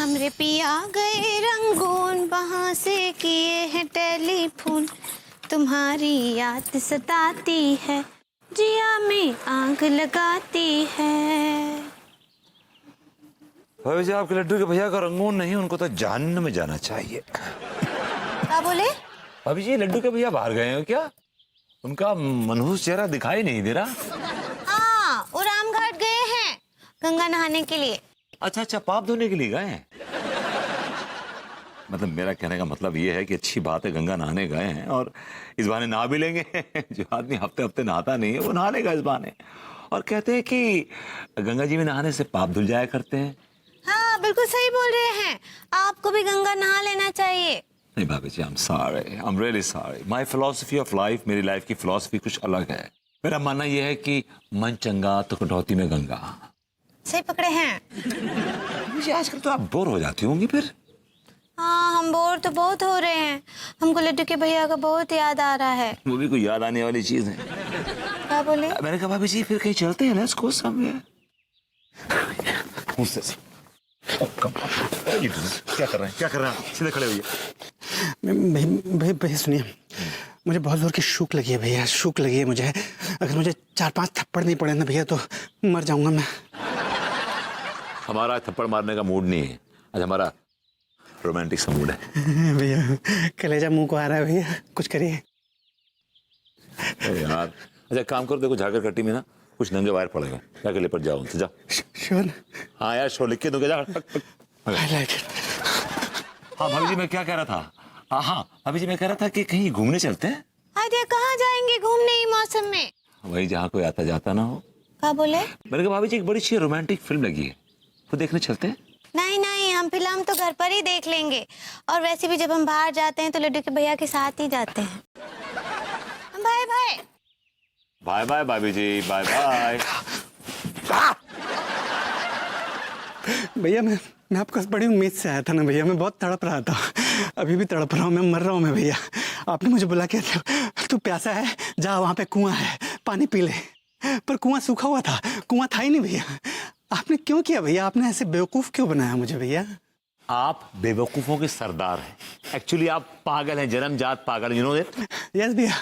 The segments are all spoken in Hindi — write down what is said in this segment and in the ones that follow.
हमरे पिया गए रंगून, वहाँ से किए हैं टेलीफोन। तुम्हारी याद सताती है, जिया में आग लगाती है। भाभी जी, आपके लड्डू के भैया का रंगून नहीं, उनको तो जहन्नम में जाना चाहिए। क्या बोले? भाभी जी, लड्डू के भैया बाहर गए हो क्या? उनका मनहूस चेहरा दिखाई नहीं दे रहा। हाँ, वो रामघाट गए हैं गंगा नहाने के लिए। अच्छा अच्छा, पाप धोने के लिए गए हैं। मतलब मेरा कहने का मतलब ये है कि अच्छी बात है, गंगा नहाने गए हैं और इस बहाने नहा भी लेंगे। जो आदमी हफ्ते हफ्ते नहाता नहीं है वो नहा लेगा इस बहाने। और कहते हैं कि गंगा जी में नहाने से पाप धुल जाया करते हैं। हाँ, बिल्कुल सही बोल रहे हैं। आपको भी गंगा नहा लेना चाहिए। नहीं भाभी जी, I'm sorry, I'm really sorry. My philosophy of life, मेरी लाइफ की फिलॉसफी कुछ अलग है। मेरा मानना यह है कि मन चंगा तो कटौती में गंगा। सही पकड़े हैं। मुझे आजकल तो आप बोर हो जाती होंगी फिर। हाँ, हम बोर तो बहुत हो रहे हैं। हमको लड्डू के भैया का बहुत याद आ रहा है। वो भी कोई याद आने वाली चीज है। क्या बोले? मैंने कहा भाभी जी फिर कहीं चलते हैं, लेट्स गो समवेयर। क्या कर रहे हैं, क्या कर रहे हैं? सीधे खड़े होइए। भैया सुनिए, मुझे बहुत जोर की शूक लगी है भैया, शूक लगी है मुझे। अगर मुझे 4-5 थप्पड़ नहीं पड़े ना भैया तो मर जाऊंगा मैं। हमारा थप्पड़ मारने का मूड नहीं है आज, हमारा रोमांटिक सा मूड है। भैया कलेजा मुंह को आ रहा है भैया, कुछ करिए। अरे यार, अच्छा काम करो, देखो झाकर कट्टी में ना कुछ नंगे वायर पड़ेगा, जाके लेपट जाओ उनसे, जाओ। श्योर? हाँ यार, शो लिख के दोगे, जा। I like it. हाँ भाभी जी, मैं क्या कह रहा था? हाँ भाभी जी, मैं कह रहा था कि कहीं घूमने चलते हैं। अरे कहाँ जाएंगे घूमने ही मौसम में? वही जहाँ कोई आता जाता ना हो। क्या बोले? मैंने कहा भाभी जी, एक बड़ी अच्छी रोमांटिक फिल्म लगी है, वो देखने चलते हैं। नहीं नहीं, हम फिल्म तो घर पर ही देख लेंगे। और वैसे भी जब हम बाहर जाते हैं तो लड्डू के भैया के साथ ही जाते हैं। Bye bye. बाय बाय भाभी जी, बाय बाय। भैया मैं आपको बड़ी उम्मीद से आया था ना भैया, मैं बहुत तड़प रहा था, अभी भी तड़प रहा हूँ, मैं मर रहा हूँ मैं भैया। आपने मुझे बुला के तू प्यासा है, जा वहाँ पे कुआं है, पानी पी ले। पर कुआं सूखा हुआ था, कुआं था ही नहीं भैया। आपने क्यों किया भैया? आपने ऐसे बेवकूफ़ क्यों बनाया मुझे भैया? आप बेवकूफों के सरदार हैं। एक्चुअली आप पागल हैं, जन्मजात पागल, यू नो दैट। यस भैया,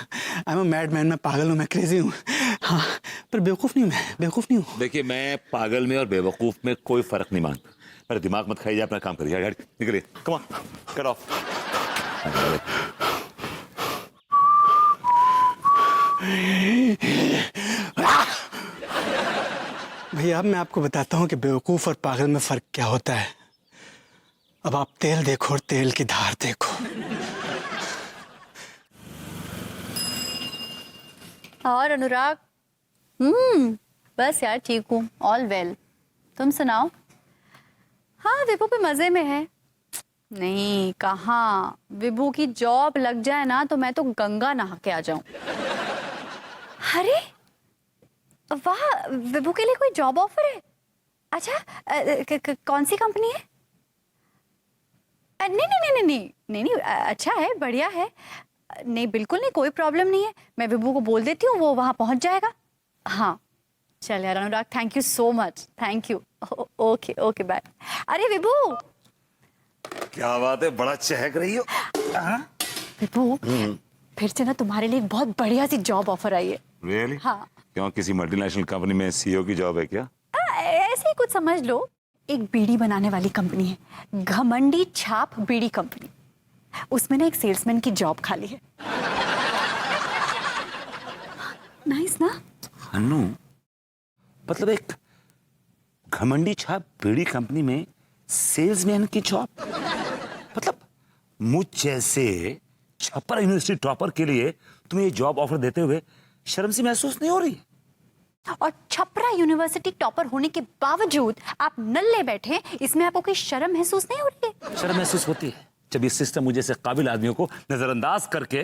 I am a mad man, मैं पागल हूँ, मैं क्रेजी हूँ। हाँ, पर बेवकूफ़ नहीं हूँ मैं, बेवकूफ़ नहीं हूँ। देखिए, मैं पागल में और बेवकूफ में कोई फर्क नहीं मानता। मेरा दिमाग मत खाइए, अपना काम करिए। निकलिए, कम ऑन, गेट ऑफ। भैया अब मैं आपको बताता हूँ कि बेवकूफ़ और पागल में फ़र्क क्या होता है। अब आप तेल देखो और तेल की धार देखो। और अनुराग? बस यार ठीक हूँ, ऑल वेल। तुम सुनाओ? हाँ, विभू भी मजे में है। नहीं कहाँ, विभू की जॉब लग जाए ना तो मैं तो गंगा नहा के आ जाऊं। अरे वाह, विभू के लिए कोई जॉब ऑफर है? अच्छा, कौन सी कंपनी है? नहीं नहीं नहीं नहीं नहीं नहीं, अच्छा है, बढ़िया है। नहीं बिल्कुल नहीं, कोई प्रॉब्लम नहीं है। मैं विभू को बोल देती हूँ, वो वहां पहुंच जाएगा। हाँ चल यार Anurag, thank you so much, thank you. Okay okay bye. अरे विभू, क्या बात है, बड़ा चहक रही हो। विभू फिर से ना तुम्हारे लिए बहुत बढ़िया सी जॉब ऑफर आई है। रियली? हाँ। क्यों, किसी मल्टीनेशनल कंपनी में सीईओ की जॉब है क्या? ऐसे ही कुछ समझ लो। एक बीड़ी बनाने वाली कंपनी है, घमंडी छाप बीड़ी कंपनी। उसमें ना एक सेल्समैन की जॉब खाली है। नाइस ना? अनु, मतलब एक घमंडी छाप बीड़ी कंपनी में सेल्समैन की जॉब? मतलब मुझ जैसे छप्पर यूनिवर्सिटी टॉपर के लिए तुम्हें ये जॉब ऑफर देते हुए शर्म सी महसूस नहीं हो रही? और छपरा यूनिवर्सिटी टॉपर होने के बावजूद आप नल्ले बैठे, इसमें आपको कोई शर्म महसूस नहीं हो रही है? शर्म महसूस होती है जब ये सिस्टम मुझे से काबिल आदमियों को नजरअंदाज करके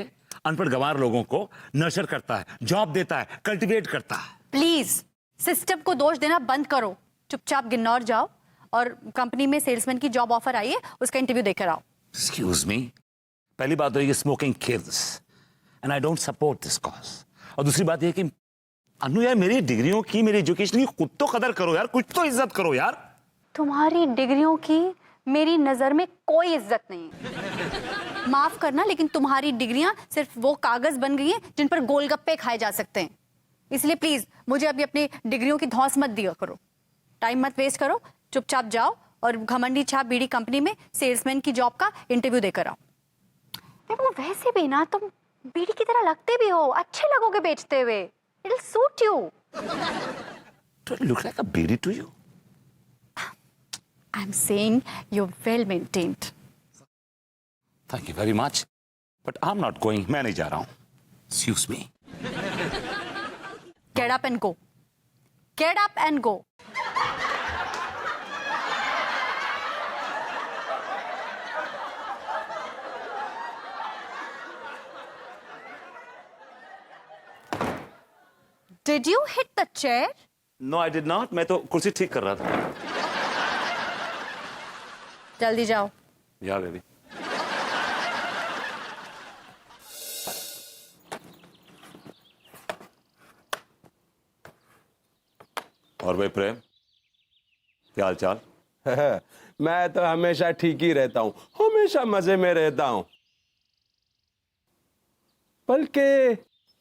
अनपढ़ गंवार लोगों को नर्चर करता है, जॉब देता है, कल्टीवेट करता है। प्लीज सिस्टम को दोष देना बंद करो, चुपचाप गिन्नौर जाओ और कंपनी में सेल्समैन की जॉब ऑफर आई है, उसका इंटरव्यू देकर आओ। एक्सक्यूज मी, पहली बात तो ये smoking kills and I don't support this cause. और दूसरी बात ये कि अनु यार, मेरी डिग्रियों की, मेरी एजुकेशन की खुद तो कदर करो यार, कुछ तो इज्जत करो यार। तुम्हारी डिग्रियों की, मेरी नजर में कोई इज्जत नहीं है। माफ करना, लेकिन तुम्हारी डिग्रियां सिर्फ वो कागज बन गई हैं जिन पर गोलगप्पे खाए जा सकते हैं। इसलिए प्लीज मुझे अभी अपनी डिग्रियों की धौंस मत दिया करो। टाइम मत वेस्ट करो, चुपचाप जाओ और घमंडी छाप बीड़ी कंपनी में सेल्समैन की जॉब का इंटरव्यू देकर आओ। देखो वैसे भी ना तुम बीड़ी की तरह लगते भी हो, अच्छे लगोगे बेचते हुए। It will suit you. Do I look like a beady to you? I'm saying you're well maintained. Thank you very much. But I'm not going. मैं नहीं जा रहा हूँ. Excuse me. Get up and go. Get up and go. Did you hit the chair? No, I did not. मैं तो कुर्सी ठीक कर रहा था. जल्दी जाओ. Yeah, baby. और भाई प्रेम, क्या हाल चाल? मैं तो हमेशा ठीक ही रहता हूँ, हमेशा मजे में रहता हूँ। बल्कि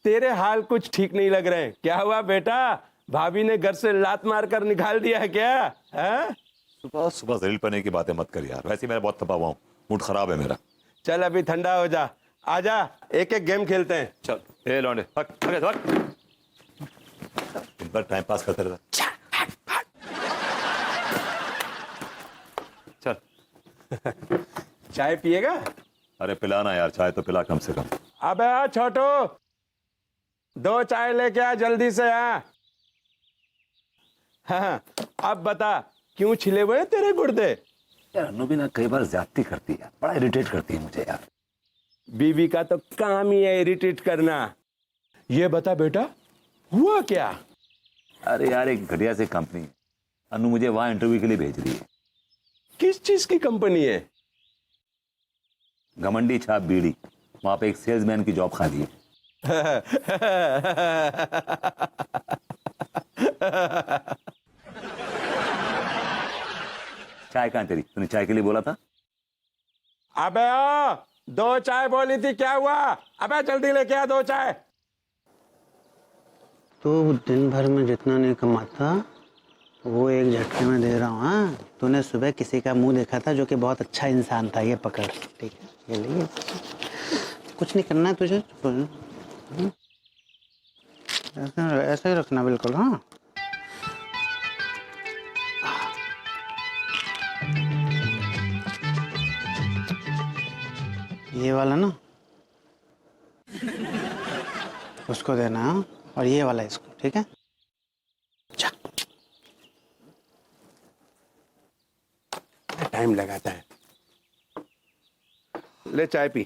तेरे हाल कुछ ठीक नहीं लग रहे। क्या हुआ बेटा, भाभी ने घर से लात मार कर निकाल दिया है क्या? है? सुबह सुबह जलील पने की बातें मत कर यार, वैसे मैं बहुत थका हुआ हूँ, मूड खराब है मेरा। चल अभी ठंडा हो जा, आजा एक एक गेम खेलते हैं। चल ए लौंडे, दिन भर टाइम पास करते रहता। चल चाय पिएगा? अरे पिलाना यार, चाय तो पिला कम से कम। अबे आ छोटू, 2 चाय लेके आ जल्दी से। हाँ, अब बता क्यों छिले हुए हैं तेरे गुर्दे? यार अनु भी ना कई बार ज्यादती करती है, बड़ा इरिटेट करती है मुझे यार। बीवी का तो काम ही है इरिटेट करना। ये बता बेटा, हुआ क्या? अरे यार एक घटिया सी कंपनी, अनु मुझे वहां इंटरव्यू के लिए भेज रही है। किस चीज की कंपनी है? घमंडी छाप बीड़ी, वहां पे एक सेल्समैन की जॉब खाली है। चाय कहां तेरी? तूने चाय के लिए बोला था। अबे ओ, 2 चाय बोली थी, क्या हुआ? अबे जल्दी लेके आ 2 चाय। तू दिन भर में जितना नहीं कमाता वो एक झटके में दे रहा हूँ। हाँ, तूने सुबह किसी का मुंह देखा था जो कि बहुत अच्छा इंसान था, ये पकड़। ठीक है, ये ले। कुछ नहीं करना है तुझे, ऐसा ही रखना बिल्कुल। हाँ, ये वाला ना उसको देना, और ये वाला इसको। ठीक है, टाइम लगाता है। ले चाय पी।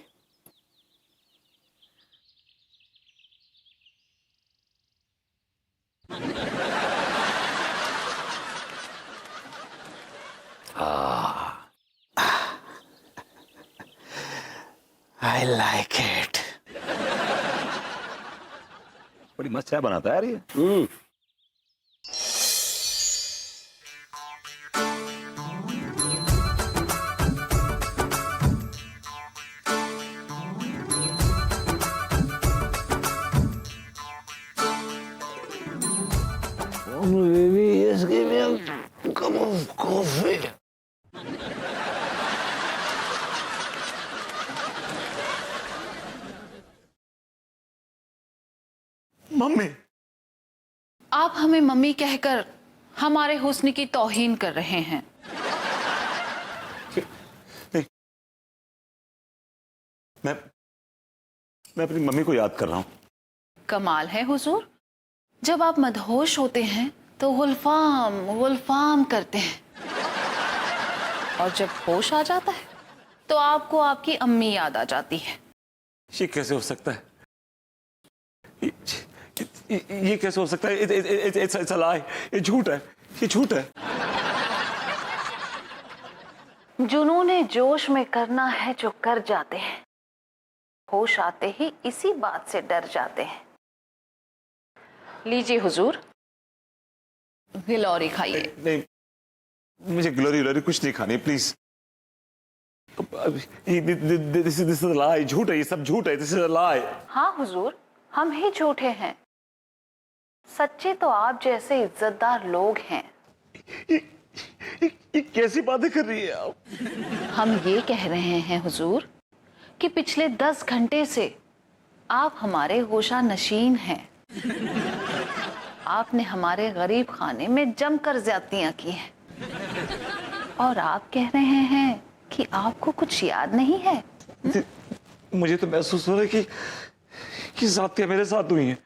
I like it. बड़ी मस्त चाय बनाता है यार ये। मम्मी, आप हमें मम्मी कहकर हमारे हुस्न की तौहीन कर रहे हैं। मैं अपनी मम्मी को याद कर रहा हूँ। कमाल है हुजूर, जब आप मदहोश होते हैं तो गुलफाम गुलफाम करते हैं, और जब होश आ जाता है तो आपको आपकी अम्मी याद आ जाती है। ये कैसे हो सकता है? ये कैसे हो सकता है? It's a lie. ये झूठ है, ये झूठ है। जुनूने जोश में करना है जो कर जाते हैं, होश आते ही इसी बात से डर जाते हैं। लीजिए हुजूर, गिलौरी खाइए। नहीं, मुझे गिलोरी विलोरी कुछ नहीं खानी, प्लीज। दिस इज लाई, झूठ है, ये सब झूठ है, दिस इज लाई। हाँ हुजूर, हम ही झूठे हैं, सच्चे तो आप जैसे इज्जतदार लोग हैं। ये कैसी बातें कर रही है आप? हम ये कह रहे हैं हुजूर कि पिछले 10 घंटे से आप हमारे गोशा नशीन हैं। आपने हमारे गरीब खाने में जमकर ज्यादतियां की हैं और आप कह रहे हैं कि आपको कुछ याद नहीं है। मुझे तो महसूस हो रहा है कि ज़्यादतियां मेरे साथ हुई हैं।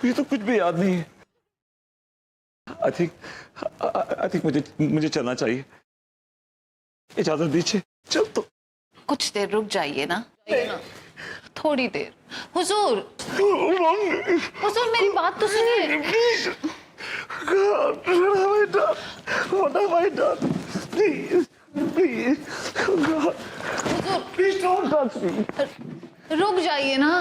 ये तो कुछ भी याद नहीं है। आई थिंक मुझे चलना चाहिए। इजाजत दीजिए, चल तो। कुछ देर रुक जाइए ना, थोड़ी देर। हुजूर, हुजूर मेरी बात तो सुनिए। What have I done? Please, God, please don't touch me. रुक जाइए ना।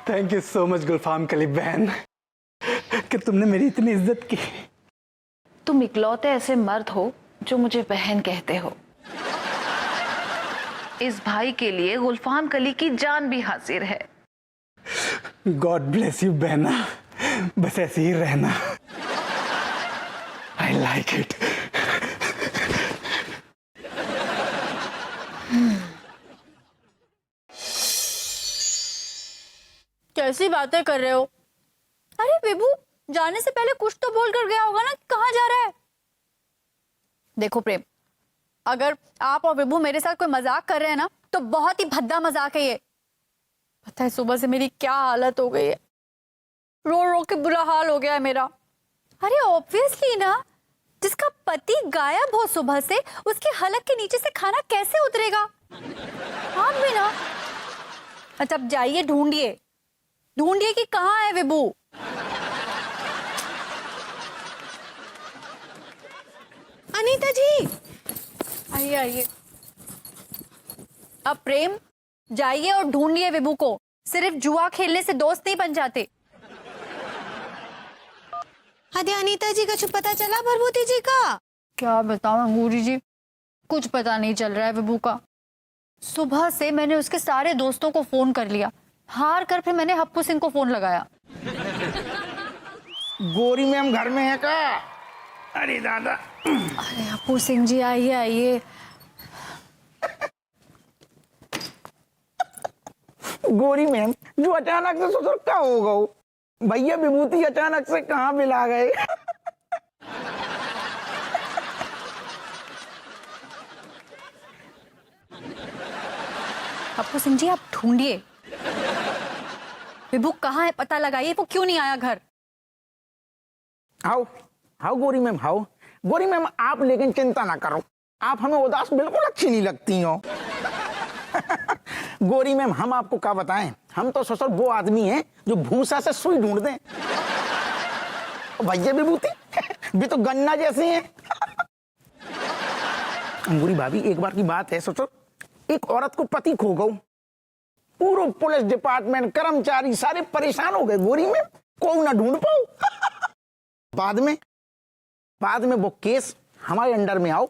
थैंक यू सो मच गुलफाम कली बहन कि तुमने मेरी इतनी इज्जत की। तुम इकलौते ऐसे मर्द हो जो मुझे बहन कहते हो। इस भाई के लिए गुलफाम कली की जान भी हाजिर है। गॉड ब्लेस यू बहना, बस ऐसे ही रहना। I like it. कैसी बातें कर रहे हो? अरे विभू, जाने से पहले कुछ तो बोल कर गया होगा ना कि कहाँ जा रहा है। देखो प्रेम, अगर आप और विभू मेरे साथ कोई मजाक कर रहे हैं ना तो बहुत ही भद्दा मजाक है ये। पता है सुबह से मेरी क्या हालत हो गई है, रो रो के बुरा हाल हो गया है मेरा। अरे ऑब्वियसली ना, जिसका पति गायब हो सुबह से, उसके हलक के नीचे से खाना कैसे उतरेगा? आप भी ना। अच्छा अब जाइए, ढूंढिए ढूंढिए कि कहाँ है विभू। अनीता जी, आइए आइए। अब प्रेम, जाइए और ढूंढिए विभू को। सिर्फ जुआ खेलने से दोस्त नहीं बन जाते। अरे अनीता जी, कुछ पता चला भरभूति जी का? क्या बताऊं अंगूरी जी, कुछ पता नहीं चल रहा है विभू का। सुबह से मैंने उसके सारे दोस्तों को फोन कर लिया, हार कर फिर मैंने हप्पू सिंह को फोन लगाया। गोरी मैम घर में है का? अरे दादा। अरे हप्पू सिंह जी आइए आइए। गोरी मैम, जो अचानक से ससुर क्या हो गए? भैया विभूति अचानक से कहाँ मिला गए? हप्पू सिंह जी आप ढूंढिए, विभू कहाँ है पता लगाइए, वो क्यों नहीं आया घर। हाउ हाउ गोरी मैम, हाउ गोरी मैम, आप लेकिन चिंता ना करो, आप हमें उदास बिल्कुल अच्छी नहीं लगती हो। गोरी मैम, हम आपको क्या बताएं, हम तो ससुर वो आदमी हैं जो भूसा से सुई ढूंढ दें। भैया विभूति भी तो गन्ना जैसी हैं। अंगूरी भाभी, एक बार की बात है ससुर, एक औरत को पति खो गया, पूरा पुलिस डिपार्टमेंट, कर्मचारी सारे परेशान हो गए। गोरी मैम को ना ढूंढ पाओ। बाद में वो केस हमारे अंडर में आओ,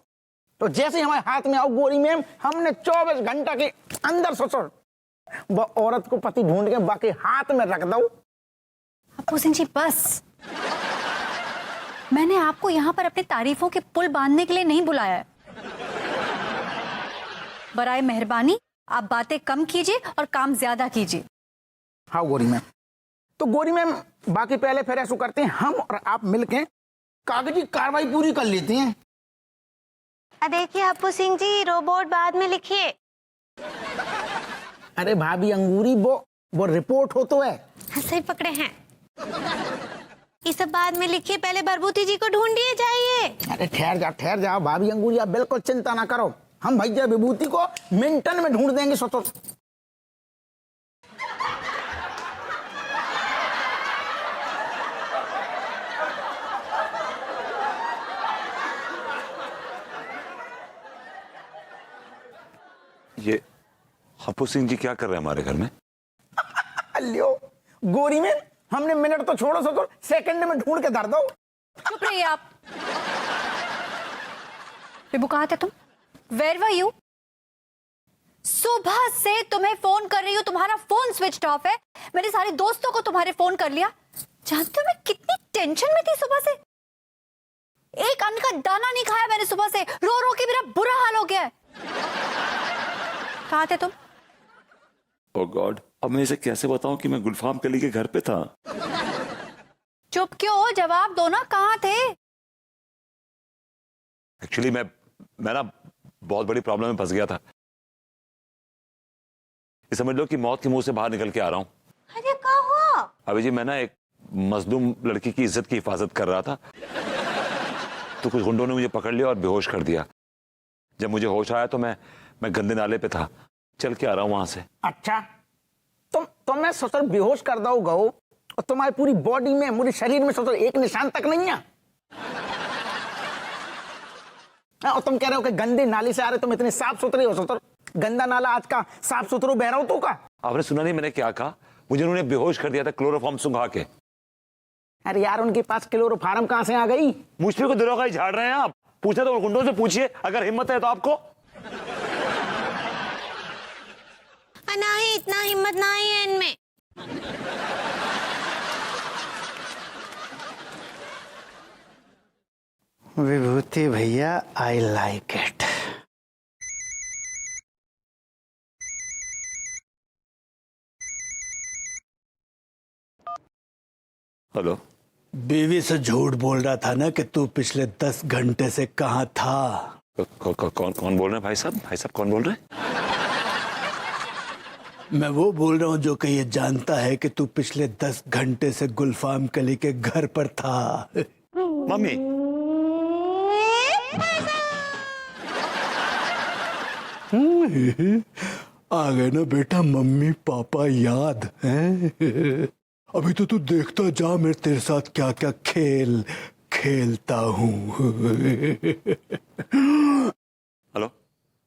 तो जैसे हमारे हाथ में आओ गोरी मैम, हमने 24 घंटा के अंदर ससुर वो औरत को पति ढूंढ के बाकी हाथ में रख दो। हप्पू सिंह जी बस, मैंने आपको यहाँ पर अपनी तारीफों के पुल बांधने के लिए नहीं बुलाया है। बराए मेहरबानी आप बातें कम कीजिए और काम ज्यादा कीजिए। हाँ गोरी मैम, तो गोरी मैम बाकी पहले फिर ऐसा करते हैं, हम और आप मिलके कागजी कार्रवाई पूरी कर लेते हैं। देखिए हप्पू सिंह जी, रोबोट बाद में लिखिए। अरे भाभी अंगूरी, वो रिपोर्ट हो तो है। हाँ, सही पकड़े हैं। ये सब बाद में लिखिए, पहले भरभूति जी को ढूंढिए, जाइए। अरे ठहर जाओ भाभी अंगूरी, आप बिल्कुल चिंता ना करो, हम भैया विभूति को मिनटन में ढूंढ देंगे ससुर। ये हप्पू सिंह जी क्या कर रहे हैं हमारे घर में? लियो, गोरी में हमने मिनट तो छोड़ो ससुर, सेकंड में ढूंढ के धर दो। चुप रहिए आप। विभू कहाँ थे तुम? Where were you? सुबह से तुम्हें फोन कर रही हूँ, तुम्हारा फोन स्विच ऑफ है। मैंने सारे दोस्तों को तुम्हारे फोन कर लिया। जानते हो मैं कितनी टेंशन में थी सुबह से? एक अन्न का दाना नहीं खाया मैंने सुबह से, रो रो के मेरा बुरा हाल हो गया है। कहाँ थे तुम? ओह गॉड, अब मैं इसे कैसे बताऊं कि मैं गुलफाम कली के घर पे था। चुप क्यों हो? जवाब दो ना, कहाँ थे? एक्चुअली मैं ना बहुत बड़ी प्रॉब्लम में फंस गया था। ये समझ लो कि मौत के मुंह से बाहर निकल के आ रहा हूँ। अरे क्या हुआ? अभी जी मैं ना एक मजलूम लड़की की इज्जत की हिफाजत कर रहा था, तो कुछ गुंडों ने मुझे पकड़ लिया और बेहोश कर दिया। जब मुझे होश आया तो मैं गंदे नाले पे था, चल के आ रहा हूँ वहां से। अच्छा, तुम मैं ससुर बेहोश कर दो गो, और तुम्हारी पूरी बॉडी में, पूरे शरीर में ससुर एक निशान तक नहीं है। और तुम कह रहे हो कि गंदे नाले से आ रहे, तुम इतने साफ सुथरे हो ससुर। गंदा नाला आज का साफ सुथरा बह रहा हो तो का? आपने सुना नहीं मैंने क्या कहा? मुझे उन्होंने बेहोश कर दिया था क्लोरोफॉर्म सुंघा के। अरे यार, उनके पास क्लोरोफार्म कहां से आ गई? मुझ पे को दरोगा ही झाड़ रहे हैं आप। पूछे तो गुंडों से पूछिए, अगर हिम्मत है तो आपको। नहीं, इतना हिम्मत नहीं है इनमें। विभूति भैया, आई लाइक इट। हेलो। बीवी से झूठ बोल रहा था ना कि तू पिछले 10 घंटे से कहाँ था? कौन बोल रहे हैं भाई साहब? भाई साहब कौन बोल रहे हैं? मैं वो बोल रहा हूँ जो कि ये जानता है कि तू पिछले 10 घंटे से गुलफाम कली के घर पर था। मम्मी, आ गए ना बेटा मम्मी पापा याद हैं? अभी तो तू देखता जा मैं तेरे साथ क्या क्या खेल खेलता हूँ। Hello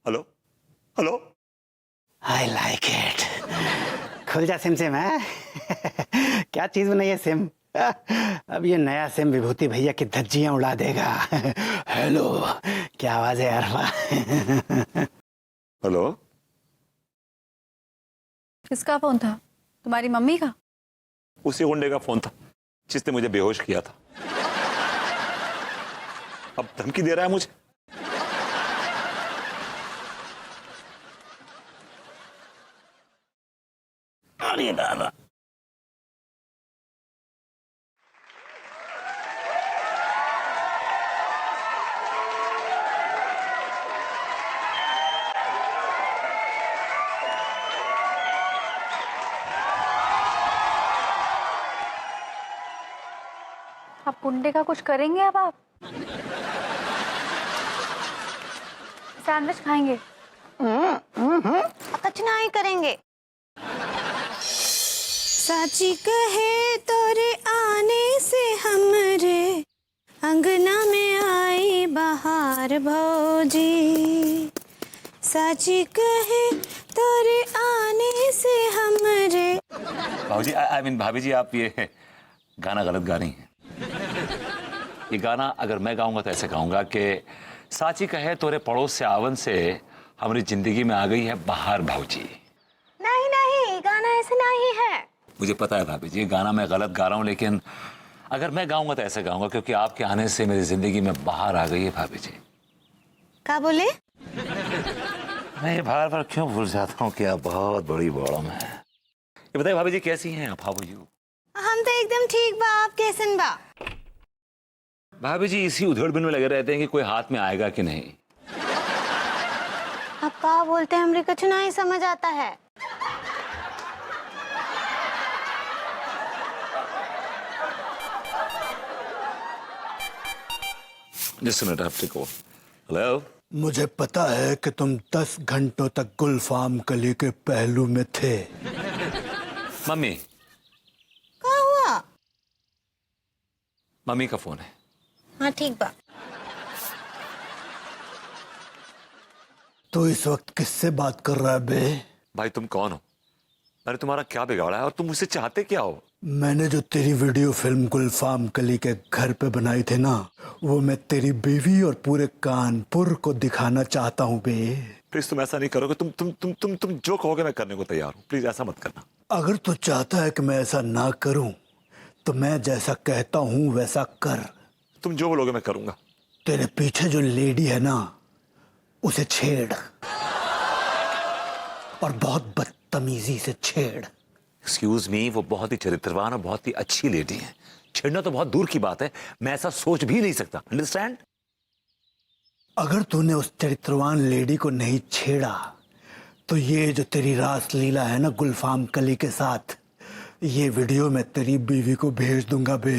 hello hello. I like it. खुल जा सिम सिम है। क्या चीज बनाई है सिम? अब ये नया सिम विभूति भैया की धज्जियां उड़ा देगा। हेलो, क्या आवाज है अरफा? हेलो। किसका फोन था? तुम्हारी मम्मी का? उसी गुंडे का फोन था जिसने मुझे बेहोश किया था। अब धमकी दे रहा है मुझे। अरे दादा। आप गुंडे का कुछ करेंगे? अब आप सैंडविच खाएंगे? कुछ नहीं करेंगे। साची कहे तोरे आने से हमरे अंगना में आई बहार भौजी। साची कहे तोरे आने से हमरे। भाजी, आई मीन भाभी जी, आप ये गाना गलत गा रही हैं। ये गाना अगर मैं गाऊंगा तो ऐसे गाऊंगा कि साची कहे तोरे पड़ोस से आवन से हमारी जिंदगी में आ गई है बहार भौजी। नहीं नहीं, गाना ऐसे नहीं है। मुझे पता है भाभी जी, ये गाना मैं गलत गा रहा हूँ, लेकिन अगर मैं गाऊंगा तो ऐसे गाऊंगा क्योंकि आपके आने से मेरी जिंदगी में बाहर आ गई है भाभी जी। क्या बोले? मैं ये बार बार क्यों भूल जाता हूँ कि आप बहुत बड़ी बॉडम है। ये बताइए भाभी जी कैसी हैं आप? How are you? हम तो एकदम ठीक बा, आप कैसन बा? भाभी जी इसी उधेड़बुन में लगे रहते हैं कि कोई हाथ में आएगा कि नहीं। आप क्या बोलते हैं? हमरे कुछ नहीं समझ आता है। Just a minute, I have to go. Hello? मुझे पता है कि तुम 10 घंटों तक गुलफाम कली के पहलू में थे। मम्मी। क्या हुआ? मम्मी का फोन है। हाँ ठीक बा। तो इस वक्त किससे बात कर रहा है बे? भाई तुम कौन हो? अरे तुम्हारा क्या बिगाड़ा है और तुम मुझसे चाहते क्या हो? मैंने जो तेरी वीडियो फिल्म गुलफाम कली के घर पे बनाई थी ना, वो मैं तेरी बीवी और पूरे कानपुर को दिखाना चाहता हूँ बे। प्लीज तुम ऐसा नहीं करोगे। तुम जो कहोगे मैं करने को तैयार हूँ। प्लीज ऐसा मत करना। अगर तू चाहता है कि मैं ऐसा ना करूं तो मैं जैसा कहता हूं वैसा कर। तुम जो बोलोगे मैं करूंगा। तेरे पीछे जो लेडी है ना, उसे छेड़, और बहुत बदतमीजी से छेड़। एक्सक्यूज मी, वो बहुत ही चरित्रवान और बहुत ही अच्छी लेडी है। छेड़ना तो बहुत दूर की बात है, मैं ऐसा सोच भी नहीं सकता। अंडरस्टैंड? अगर तूने उस चरित्रवान लेडी को नहीं छेड़ा तो ये जो तेरी रास लीला है ना गुलफाम कली के साथ, ये वीडियो मैं तेरी बीवी को भेज दूंगा बे।